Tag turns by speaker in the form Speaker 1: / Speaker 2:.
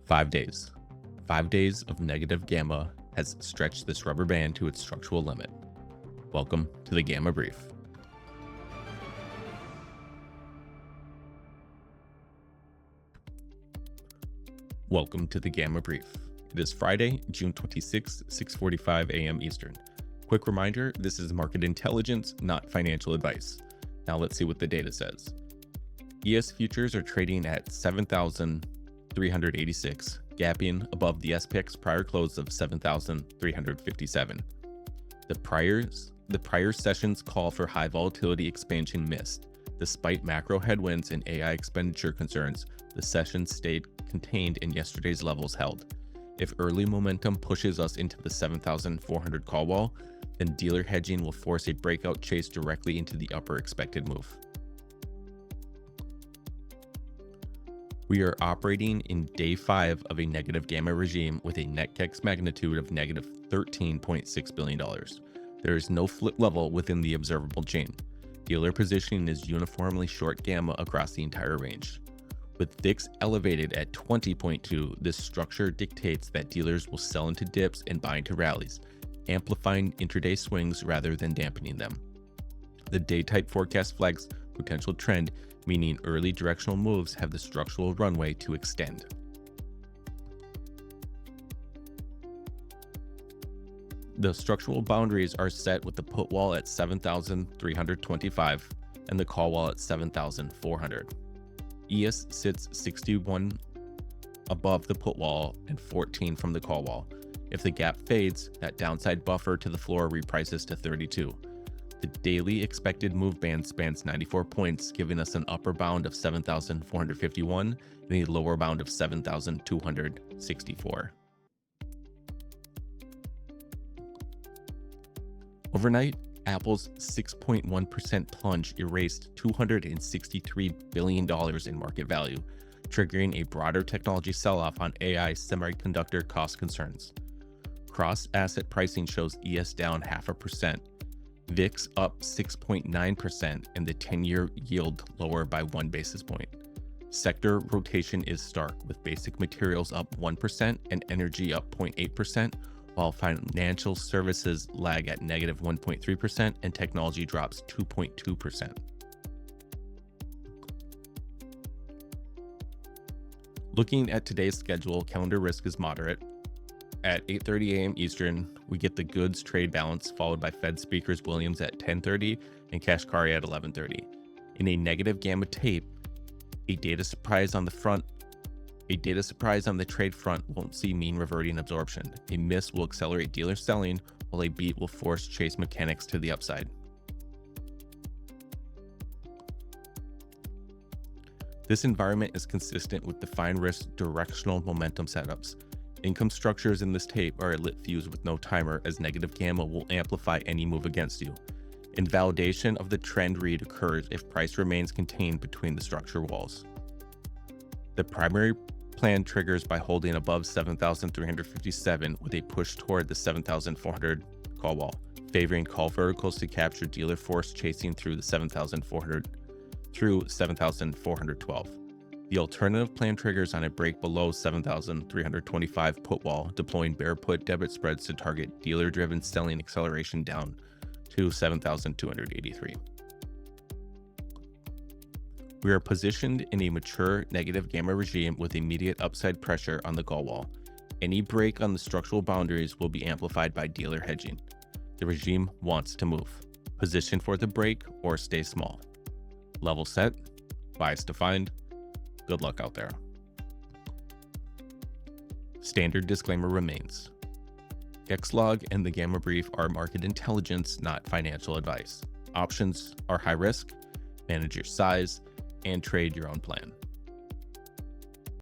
Speaker 1: 5 days. 5 days of negative gamma has stretched this rubber band to its structural limit. Welcome to the Gamma Brief. Welcome to the Gamma Brief. It is Friday, June 26, 6:45 a.m. Eastern. Quick reminder, this is market intelligence, not financial advice. Now let's see what the data says. ES futures are trading at 7,386, gapping above the SPX prior close of 7,357. The prior session's call for high volatility expansion missed. Despite macro headwinds and AI expenditure concerns, the session stayed contained and yesterday's levels held. If early momentum pushes us into the 7,400 call wall, then dealer hedging will force a breakout chase directly into the upper expected move. We are operating in day 5 of a negative gamma regime with a net GEX magnitude of negative $13.6 billion. There is no flip level within the observable chain. Dealer positioning is uniformly short gamma across the entire range. With VIX elevated at 20.2, this structure dictates that dealers will sell into dips and buy into rallies, amplifying intraday swings rather than dampening them. The day type forecast flags potential trend, meaning early directional moves have the structural runway to extend. The structural boundaries are set with the put wall at 7,325 and the call wall at 7,400. ES sits 61 above the put wall and 14 from the call wall. If the gap fades, that downside buffer to the floor reprices to 32. The daily expected move band spans 94 points, giving us an upper bound of 7,451 and a lower bound of 7,264. Overnight, Apple's 6.1% plunge erased $263 billion in market value, triggering a broader technology sell-off on AI semiconductor cost concerns. Cross-asset pricing shows ES down 0.5%, VIX up 6.9%, and the 10-year yield lower by 1 basis point. Sector rotation is stark, with basic materials up 1% and energy up 0.8%, while financial services lag at negative 1.3% and technology drops 2.2%. Looking at today's schedule, calendar risk is moderate. At 8:30 a.m. Eastern, we get the goods trade balance, followed by Fed speakers Williams at 10:30 and Kashkari at 11:30. In a negative gamma tape, a data surprise on the trade front won't see mean reverting absorption. A miss will accelerate dealer selling, while a beat will force chase mechanics to the upside. This environment is consistent with defined risk directional momentum setups. Income structures in this tape are a lit fuse with no timer, as negative gamma will amplify any move against you. Invalidation of the trend read occurs if price remains contained between the structure walls. The primary plan triggers by holding above 7,357 with a push toward the 7,400 call wall, favoring call verticals to capture dealer force chasing through the 7,400 through 7,412. The alternative plan triggers on a break below 7,325 put wall, deploying bear put debit spreads to target dealer-driven selling acceleration down to 7,283. We are positioned in a mature negative gamma regime with immediate upside pressure on the call wall. Any break on the structural boundaries will be amplified by dealer hedging. The regime wants to move. Position for the break or stay small. Level set, bias defined. Good luck out there. Standard disclaimer remains. GEX log and the Gamma Brief are market intelligence, not financial advice. Options are high risk, manage your size, and trade your own plan.